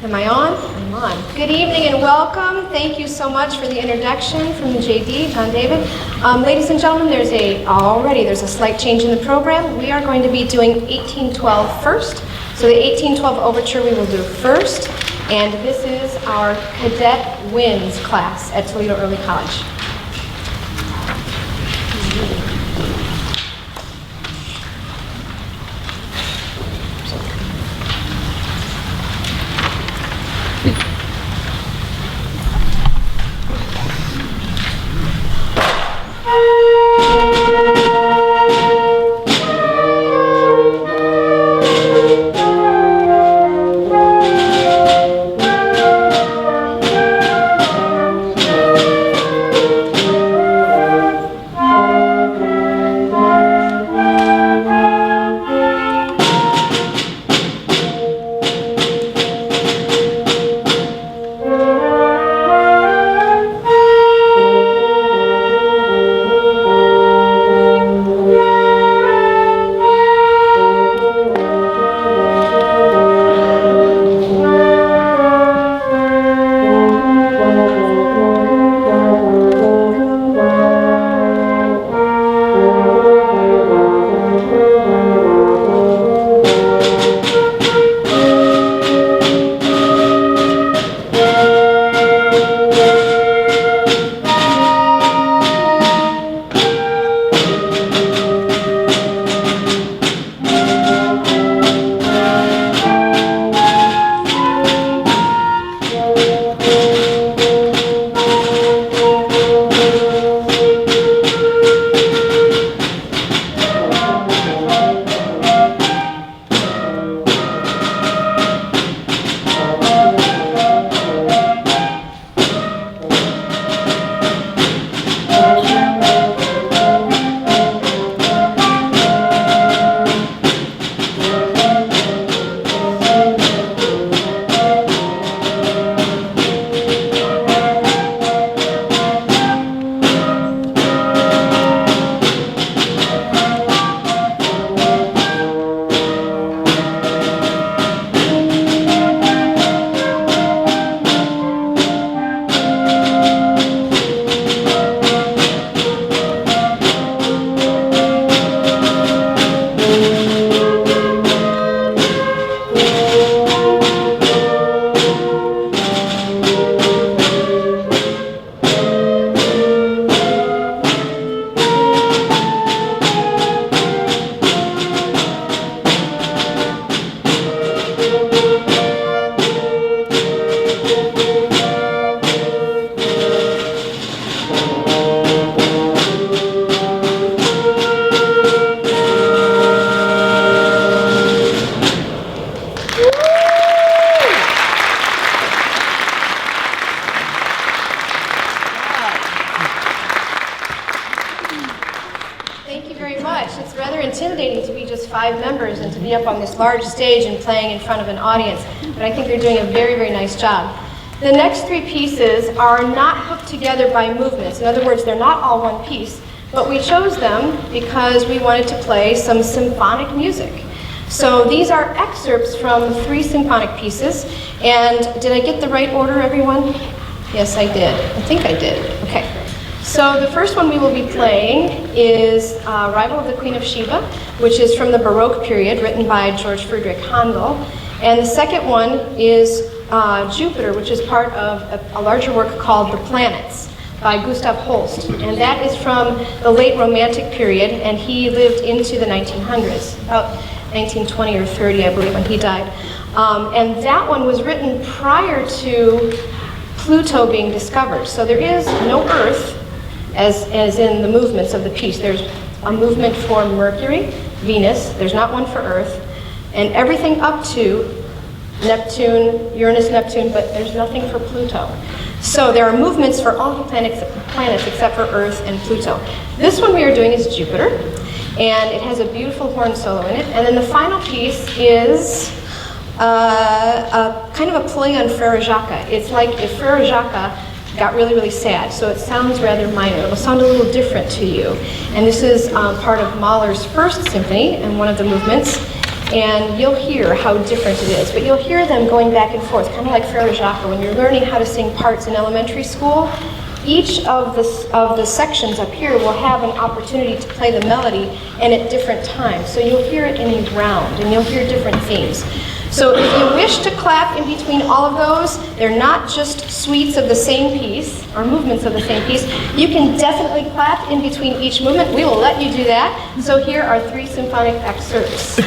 Am I on? I'm on. Good evening and welcome. Thank you so much for the introduction from the JD, John David. Ladies and gentlemen, there's a slight change in the program. We are going to be doing 1812 first. So the 1812 overture we will do first, and this is our Cadet Winds class at Toledo Early College. Large stage and playing in front of an audience, but I think they're doing a very, very nice job. The next three pieces are not hooked together by movements. In other words, they're not all one piece, but we chose them because we wanted to play some symphonic music. So these are excerpts from 3 symphonic pieces, and did I get the right order, everyone? Yes, I did. I think I did. Okay. So the first one we will be playing is Rival of the Queen of Sheba, which is from the Baroque period, written by George Friedrich Handel. And the second one is Jupiter, which is part of a larger work called The Planets by Gustav Holst. And that is from the late Romantic period, and he lived into the 1900s, about 1920 or 30, I believe, when he died. And that one was written prior to Pluto being discovered. So there is no Earth, as in the movements of the piece. There's a movement for Mercury, Venus, there's not one for Earth, and everything up to Neptune, Uranus, Neptune, but there's nothing for Pluto. So there are movements for all the planets except for Earth and Pluto. This one we are doing is Jupiter, and it has a beautiful horn solo in it. And then the final piece is kind of a play on Frere Jacques. It's like if Frere Jacques got really, really sad, so it sounds rather minor. It'll sound a little different to you. And this is part of Mahler's first symphony and one of the movements. and you'll hear how different it is. But you'll hear them going back and forth, kind of like Frere Jacques. When you're learning how to sing parts in elementary school, each of the sections up here will have an opportunity to play the melody, and at different times. So you'll hear it in a round, and you'll hear different themes. So if you wish to clap in between all of those, they're not just suites of the same piece, or movements of the same piece. You can definitely clap in between each movement. We will let you do that. So here are 3 symphonic excerpts.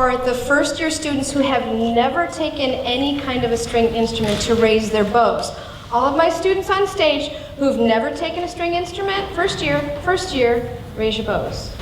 for the first year students who have never taken any kind of a stringed instrument to raise their bows. All of my students on stage who've never taken a string instrument, first year, raise your bows.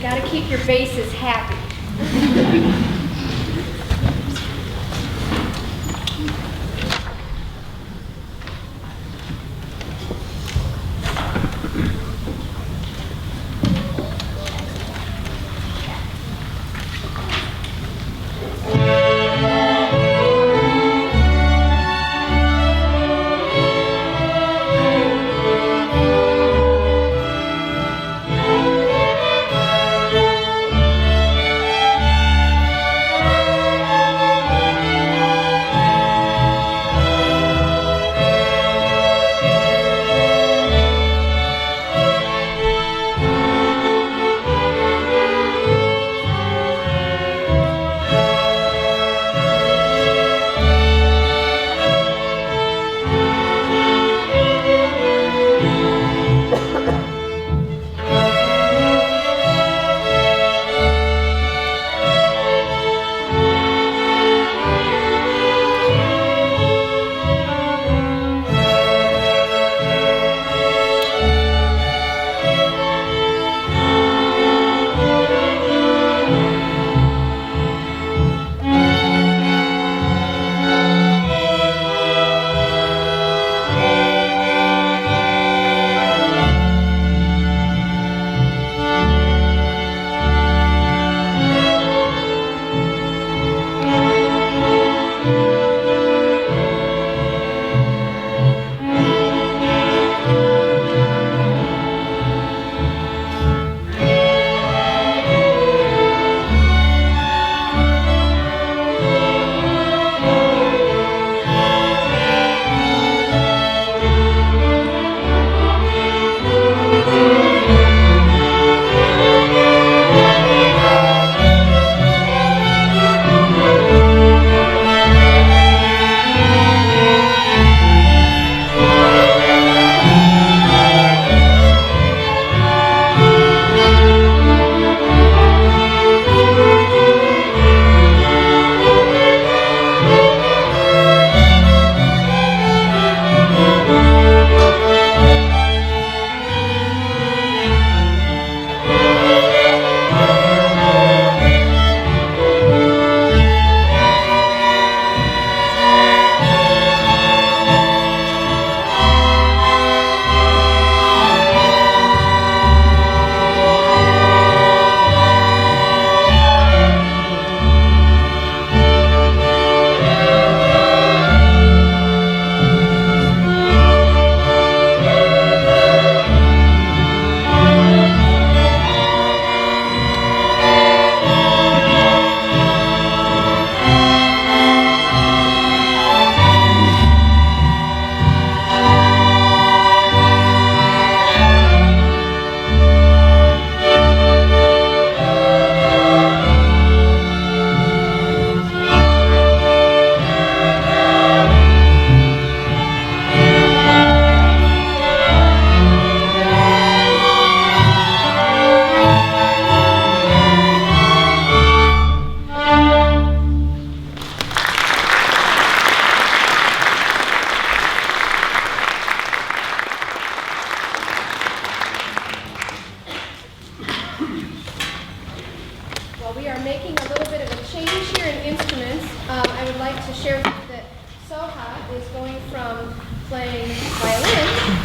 Got to keep your bases happy.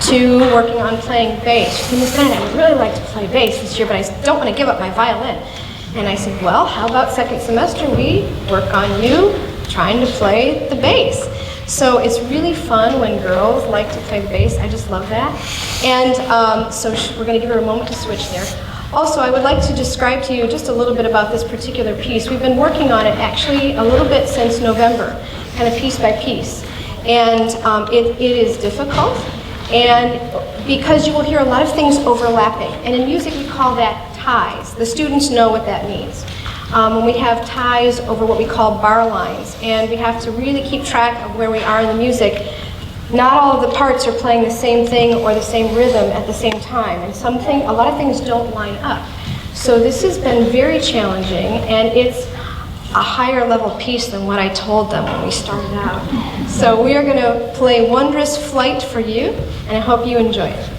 to working on playing bass. She said, Miss Bennett, I would really like to play bass this year, but I don't want to give up my violin. And I said, well, how about second semester we work on you trying to play the bass? So it's really fun when girls like to play the bass. I just love that. And so we're going to give her a moment to switch there. Also, I would like to describe to you just a little bit about this particular piece. We've been working on it actually a little bit since November, kind of piece by piece. And it is difficult, and because you will hear a lot of things overlapping. And in music, we call that ties. The students know what that means. When we have ties over what we call bar lines, and we have to really keep track of where we are in the music. Not all of the parts are playing the same thing or the same rhythm at the same time, and a lot of things don't line up. So this has been very challenging, and it's a higher level piece than what I told them when we started out. So we are going to play Wondrous Flight for you, and I hope you enjoy it.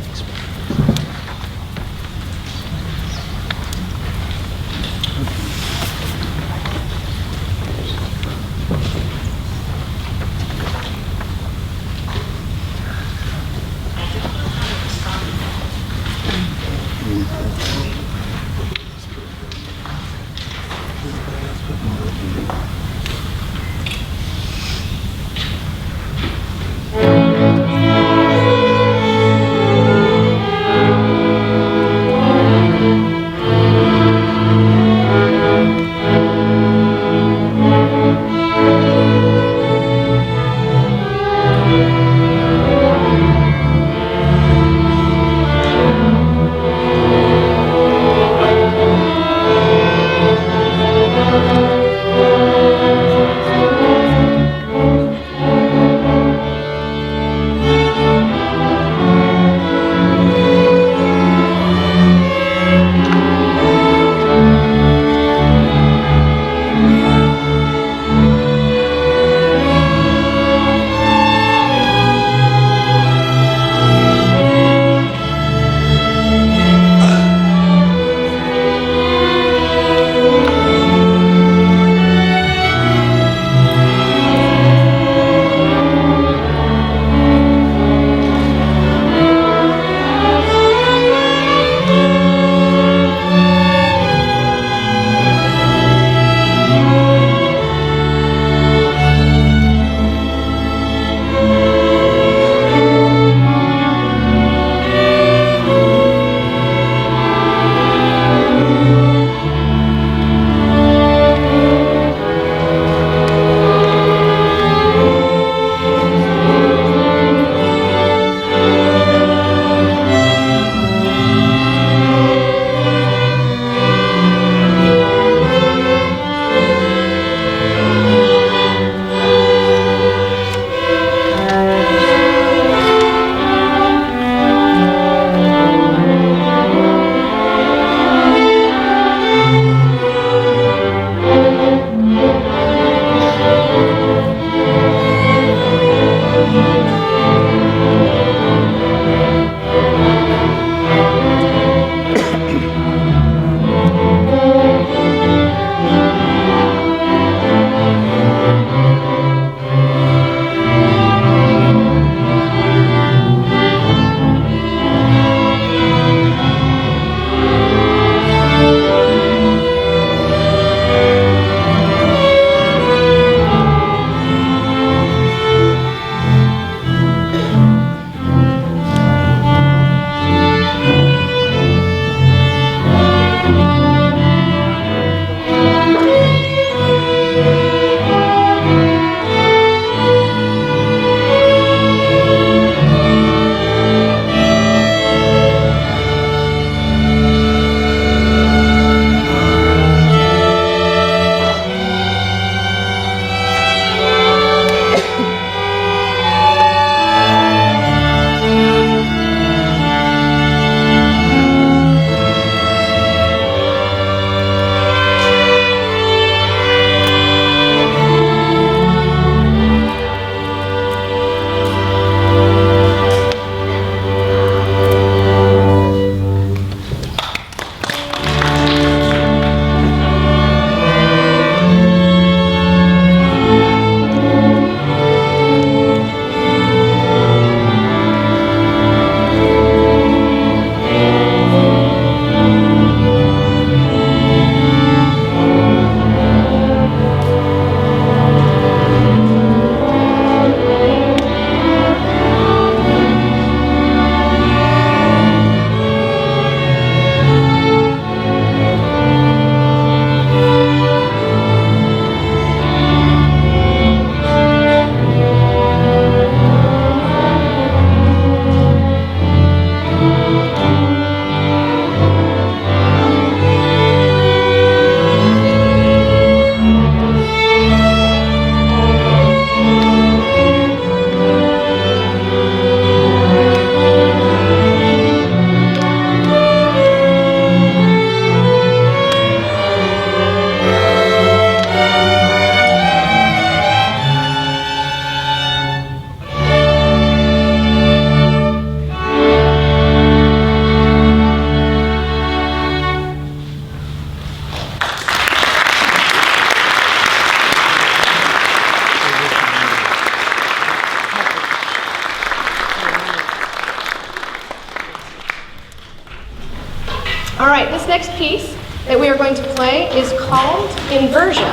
All right, this next piece that we are going to play is called Inversion.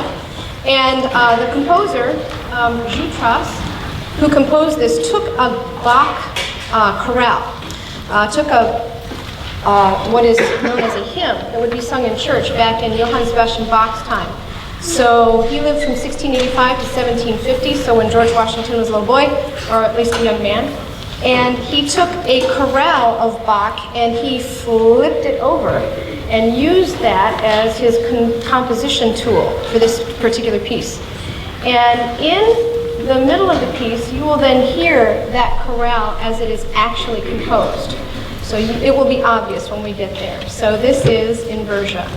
And the composer, Wondrous, who composed this, took a Bach chorale, took what is known as a hymn that would be sung in church back in Johann Sebastian Bach's time. So he lived from 1685 to 1750, so when George Washington was a little boy, or at least a young man. And he took a chorale of Bach and he flipped it over and used that as his composition tool for this particular piece. And in the middle of the piece, you will then hear that chorale as it is actually composed. So it will be obvious when we get there. So this is Inversion.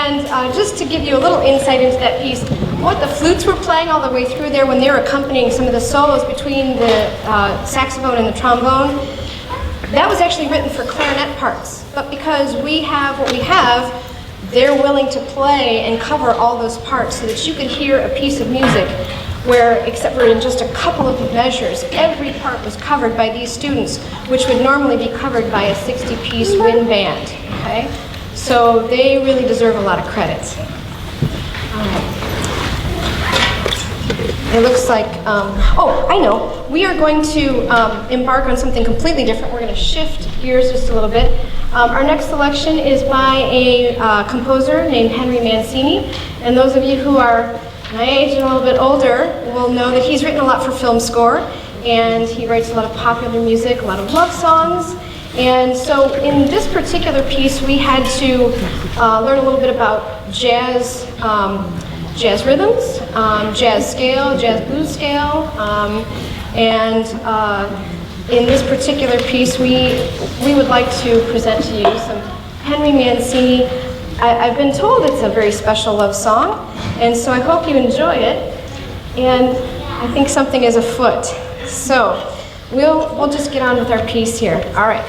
And just to give you a little insight into that piece, what the flutes were playing all the way through there when they were accompanying some of the solos between the saxophone and the trombone, that was actually written for clarinet parts. But because we have what we have, they're willing to play and cover all those parts so that you could hear a piece of music where, except for in just a couple of measures, every part was covered by these students, which would normally be covered by a 60-piece wind band, okay? So they really deserve a lot of credit. It looks like, oh, I know. We are going to embark on something completely different. We're going to shift gears just a little bit. Our next selection is by a composer named Henry Mancini. And those of you who are my age and a little bit older will know that he's written a lot for film score. And he writes a lot of popular music, a lot of love songs. And so in this particular piece, we had to learn a little bit about jazz, jazz rhythms, jazz scale, jazz blues scale, and in this particular piece, we would like to present to you some Henry Mancini. I've been told it's a very special love song, and so I hope you enjoy it. And I think something is afoot. So we'll just get on with our piece here. All right.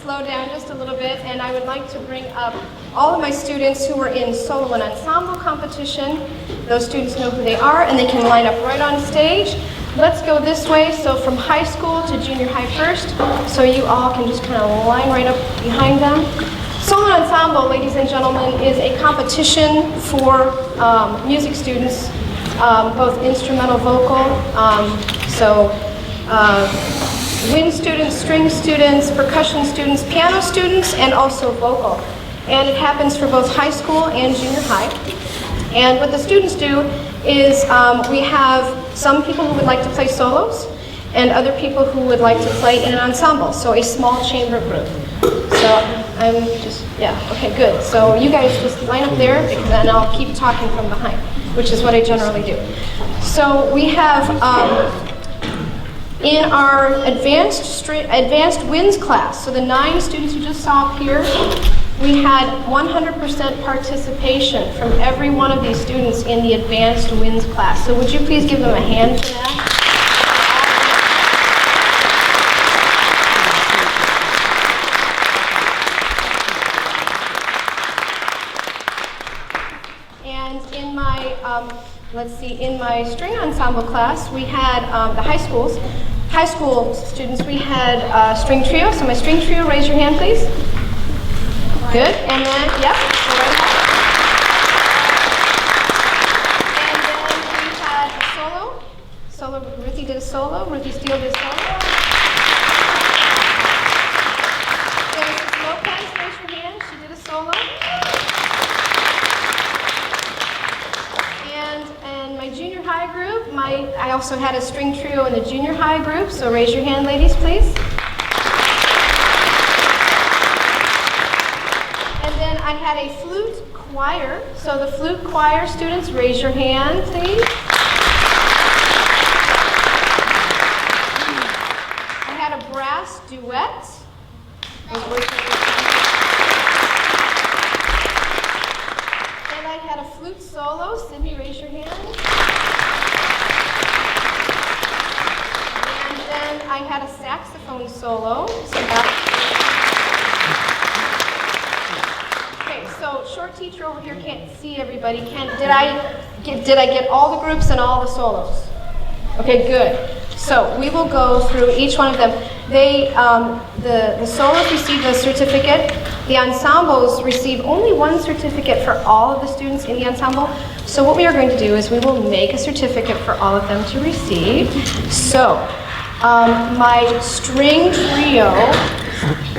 Slow down just a little bit, and I would like to bring up all of my students who were in solo and ensemble competition. Those students know who they are, and they can line up right on stage. Let's go this way, so from high school to junior high first, so you all can just kind of line right up behind them. Solo and ensemble, ladies and gentlemen, is a competition for music students, both instrumental, vocal, wind students, string students, percussion students, piano students, and also vocal. And it happens for both high school and junior high. And what the students do is we have some people who would like to play solos and other people who would like to play in an ensemble, so a small chamber group. So I'm just, yeah, okay, good. So you guys just line up there, and then I'll keep talking from behind, which is what I generally do. So we have, in our advanced winds class, so the 9 students you just saw up here, we had 100% participation from every one of these students in the advanced winds class. So would you please give them a hand for that? And in my, let's see, in my string ensemble class, we had the high school students, we had string trio. So my string trio, raise your hand, please. Good, and then, yep, so right ahead. And then we had a solo, Ruthie did a solo, Ruthie Steele did a solo. There's Mrs. Lopez, raise your hand, she did a solo. And my junior high group, I also had a string trio in the junior high group, so raise your hand, ladies, please. I had a flute choir, so the flute choir students, raise your hand, please. I had a brass duet. And I had a flute solo. Sydney, raise your hand. And then I had a saxophone solo. So short teacher over here can't see everybody. Did I get all the groups and all the solos? Okay, good. So we will go through each one of them. The solos received a certificate. The ensembles receive only one certificate for all of the students in the ensemble. So what we are going to do is we will make a certificate for all of them to receive. So my string trio,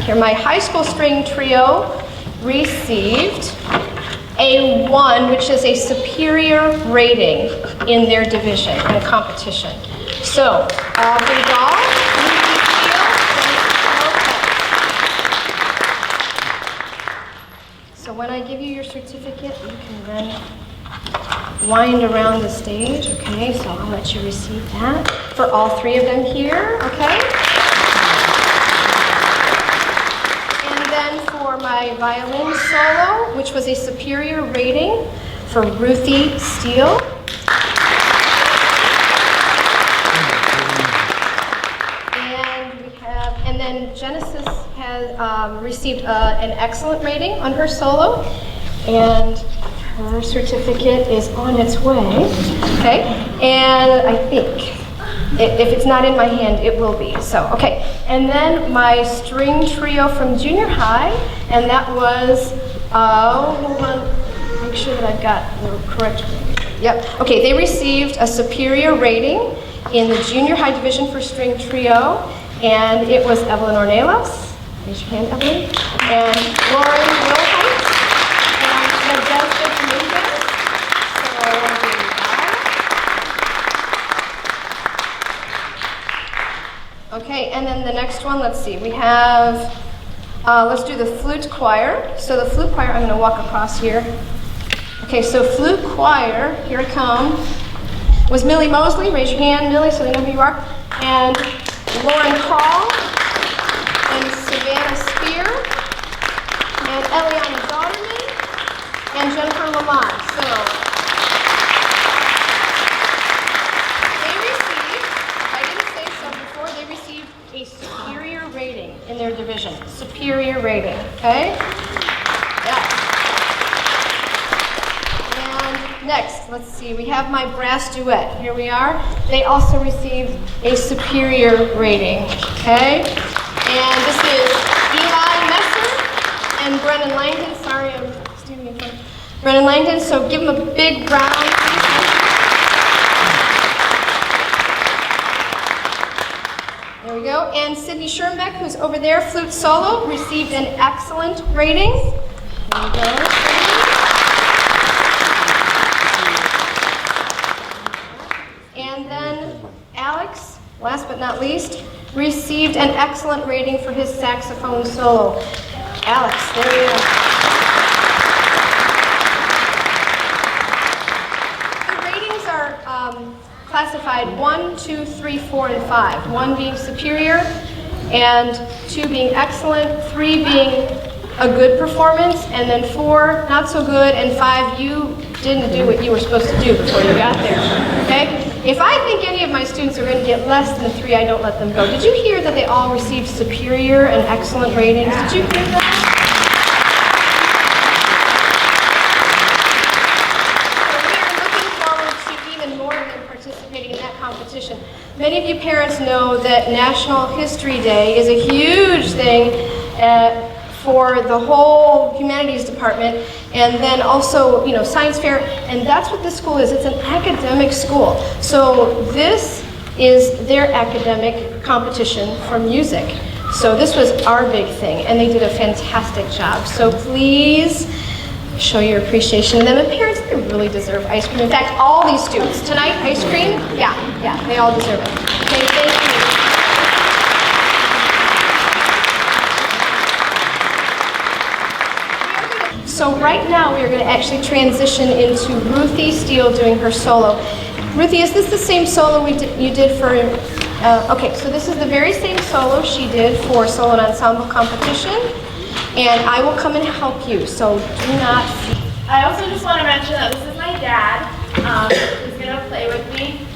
here, my high school string trio received a 1, which is a superior rating in their division and competition. So, Aubrey Dahl, so when I give you your certificate, you can then wind around the stage, okay? So I'll let you receive that for all 3 of them here, okay? For my violin solo, which was a superior rating for Ruthie Steele. And then Genesis has received an excellent rating on her solo, and her certificate is on its way. Okay, and I think if it's not in my hand, it will be. So, okay. And then my string trio from junior high, and that was, hold on, make sure that I've got the correct, yep. Okay, they received a superior rating in the junior high division for string trio, and it was Evelyn Ornelas, raise your hand, Evelyn, and Lauren Wilhite, and Modesta Dominguez. Okay, and then the next one, let's see, we have, let's do the flute choir. So the flute choir, I'm going to walk across here. Okay, so flute choir, here I come, was Millie Mosley. Raise your hand, Millie, so they know who you are. And Lauren Hall, and Savannah Spear, and Eliana Dauterman, and Jennifer Lamont. So a superior rating in their division. Superior rating, okay? Yeah. And next, let's see, we have my brass duet. Here we are. They also received a superior rating, okay? And this is Eli Messer and Brennan Langdon. Sorry, I'm standing in front. Brennan Langdon, so give them a big round. go. And Sydney Schoenbeck, who's over there, flute solo, received an excellent rating. There you go. And then Alex, last but not least, received an excellent rating for his saxophone solo. Alex, there you go. The ratings are classified 1, 2, 3, 4, and 5. 1 being superior, and 2 being excellent, 3 being a good performance, and then 4 not so good, and 5 you didn't do what you were supposed to do before you got there. Okay? If I think any of my students are going to get less than 3, I don't let them go. Did you hear that they all received superior and excellent ratings? Did you hear that? So we are looking forward to even more of them participating in that competition. Many of you parents know that National History Day is a huge thing for the whole humanities department, and then also, you know, science fair, and that's what this school is. It's an academic school. So this is their academic competition for music. So this was our big thing, and they did a fantastic job. So please show your appreciation to them. And parents, they really deserve ice cream. In fact, all these students tonight, ice cream, yeah, they all deserve it. Okay, thank you. So right now we are going to actually transition into Ruthie Steele doing her solo. Ruthie, is this the same solo you did for, okay, so this is the very same solo she did for solo and ensemble competition, and I will come and help you, so do not fear. I also just want to mention that this is my dad, who's going to play with me.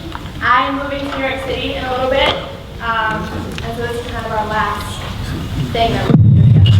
I'm moving to New York City in a little bit, and so this is kind of our last thing that we're going to do together.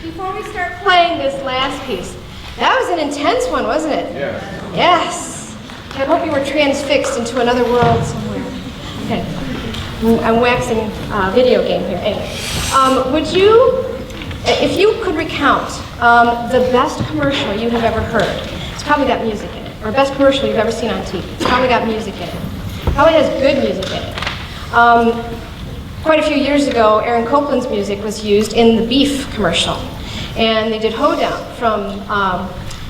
Before we start playing this last piece, that was an intense one, wasn't it? Yeah. Yes. I hope you were transfixed into another world somewhere. Okay. I'm waxing video game here. Anyway, would you, if you could recount the best commercial you have ever heard, it's probably got music in it, or best commercial you've ever seen on TV, it's probably got music in it. Probably has good music in it. Quite a few years ago, Aaron Copland's music was used in the beef commercial. And they did Hoedown from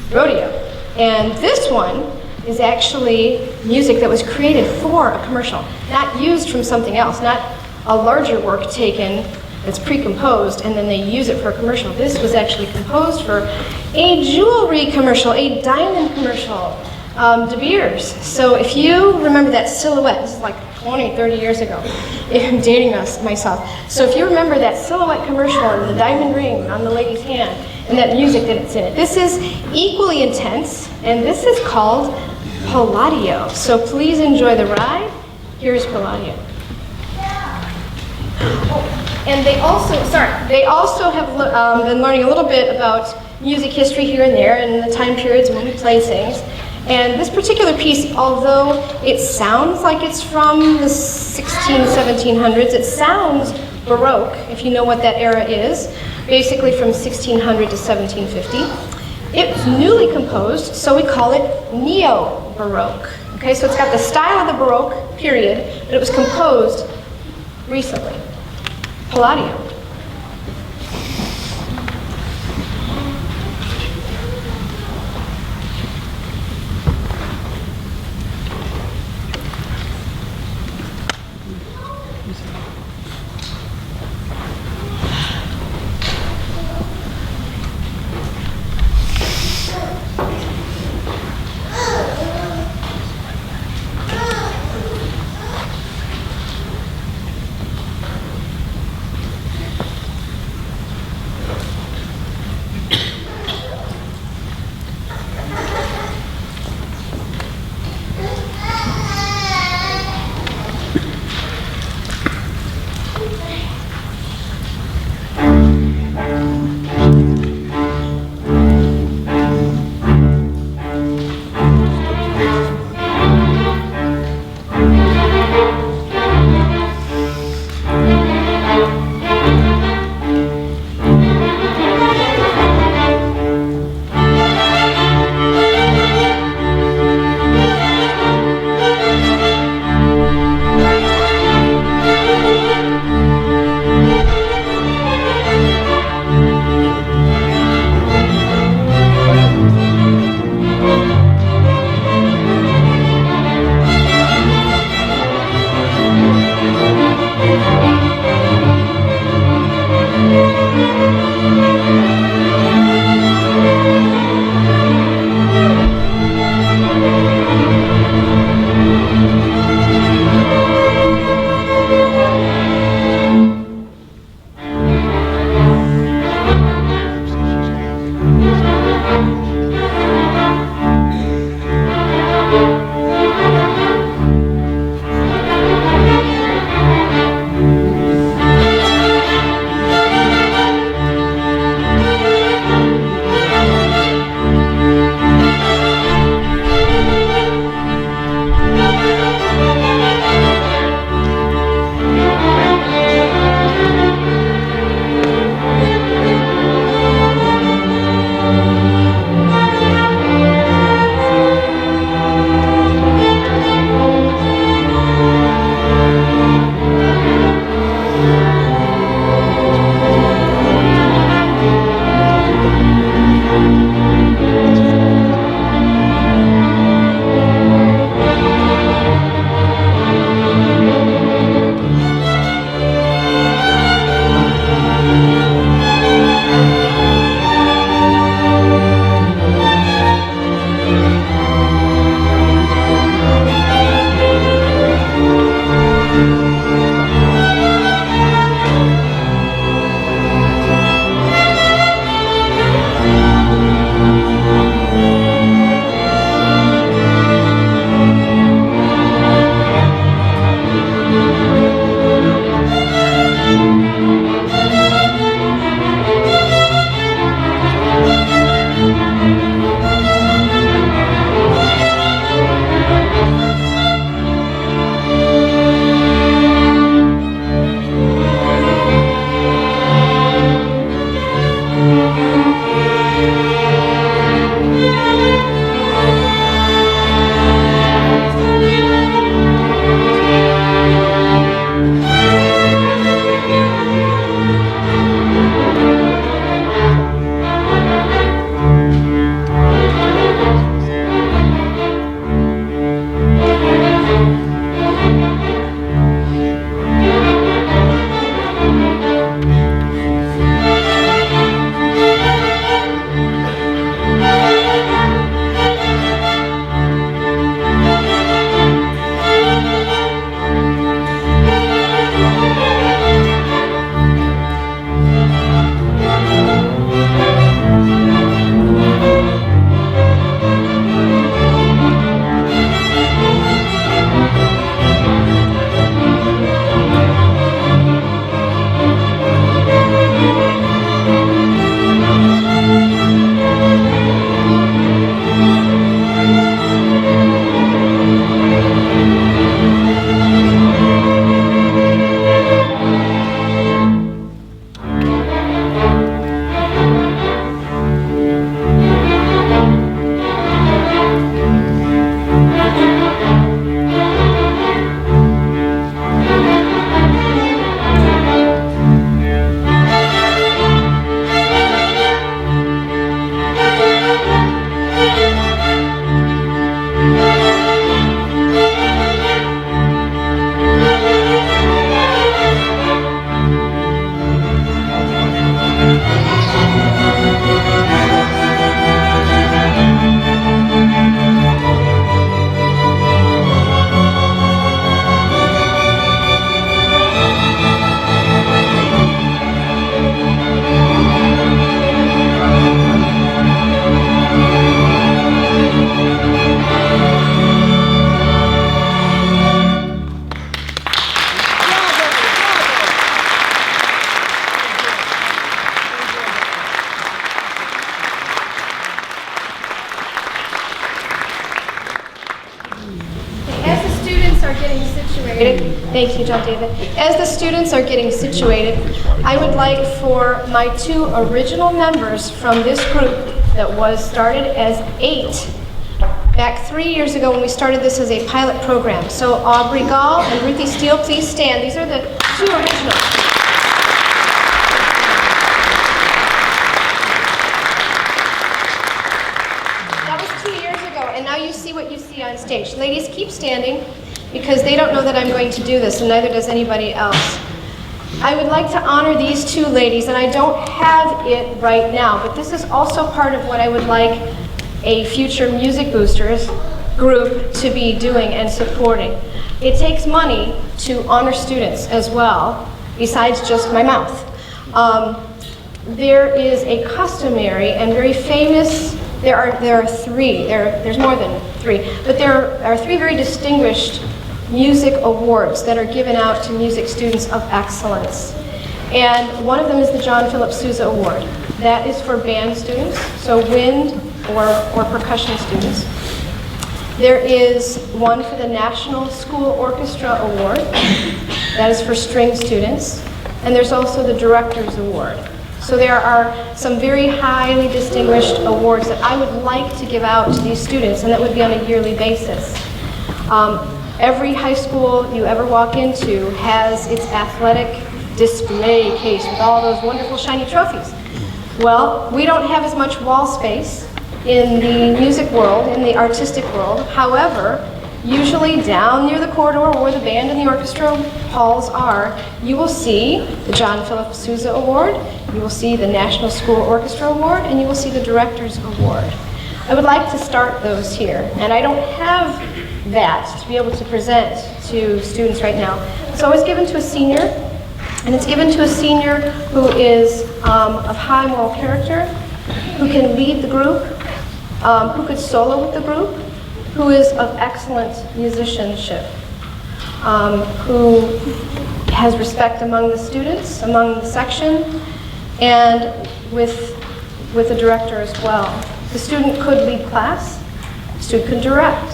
Rodeo. And this one is actually music that was created for a commercial, not used from something else, not a larger work taken that's pre-composed and then they use it for a commercial. This was actually composed for a jewelry commercial, a diamond commercial, De Beers. So if you remember that silhouette, this is like 20, 30 years ago, I'm dating myself. So if you remember that silhouette commercial and the diamond ring on the lady's hand and that music that's in it, this is equally intense, and this is called Palladio. So please enjoy the ride. Here's Palladio. And they also have been learning a little bit about music history here and there and the time periods when we play things. And this particular piece, although it sounds like it's from the 1700s, it sounds Baroque, if you know what that era is, basically from 1600 to 1750. It's newly composed, so we call it Neo-Baroque. Okay, so it's got the style of the Baroque period, but it was composed recently. Palladio. getting situated. Thank you, John David. As the students are getting situated, I would like for my two original members from this group that was started as 8 back 3 years ago when we started this as a pilot program. So Aubrey Gall and Ruthie Steele, please stand. These are the two originals. That was 2 years ago, and now you see what you see on stage. Ladies, keep standing because they don't know that I'm going to do this, and neither does anybody else. I would like to honor these two ladies, and I don't have it right now, but this is also part of what I would like a future Music Boosters group to be doing and supporting. It takes money to honor students as well, besides just my mouth. There is a customary and very famous, there are three, there's more than three, but there are three very distinguished music awards that are given out to music students of excellence. And one of them is the John Philip Sousa Award. That is for band students, so wind or percussion students. There is one for the National School Orchestra Award. That is for string students. And there's also the Director's Award. So there are some very highly distinguished awards that I would like to give out to these students, and that would be on a yearly basis. Every high school you ever walk into has its athletic display case with all those wonderful shiny trophies. Well, we don't have as much wall space in the music world, in the artistic world. However, usually down near the corridor where the band and the orchestra halls are, you will see the John Philip Sousa Award, you will see the National School Orchestra Award, and you will see the Director's Award. I would like to start those here, and I don't have that to be able to present to students right now. It's always given to a senior, and it's given to a senior who is of high moral character, who can lead the group, who could solo with the group, who is of excellent musicianship, who has respect among the students, among the section, and with the director as well. The student could lead class, the student could direct.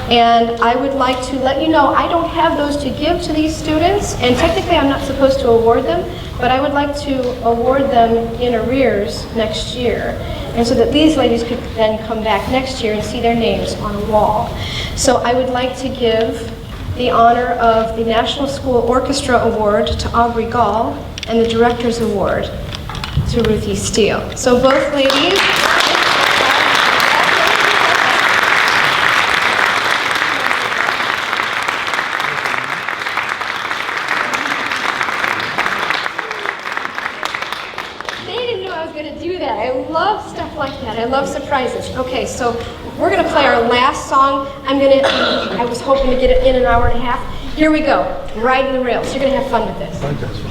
And I would like to let you know I don't have those to give to these students, and technically I'm not supposed to award them, but I would like to award them in arrears next year, and so that these ladies could then come back next year and see their names on a wall. So I would like to give the honor of the National School Orchestra Award to Aubrey Gall and the Director's Award to Ruthie Steele. So both ladies. I love surprises. Okay, so we're going to play our last song. I was hoping to get it in an hour and a half. Here we go, riding the rails. You're going to have fun with this.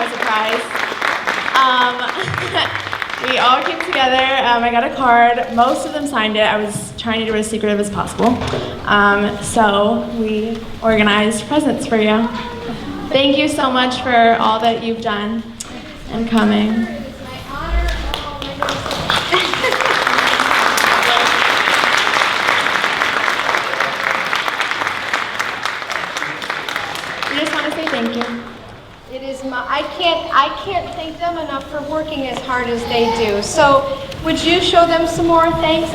have a surprise. We all came together. I got a card. Most of them signed it. I was trying to do it as secretive as possible. So we organized presents for you. Thank you so much for all that you've done and coming. We just want to say thank you. It is I can't thank them enough for working as hard as they do. So would you show them some more thanks?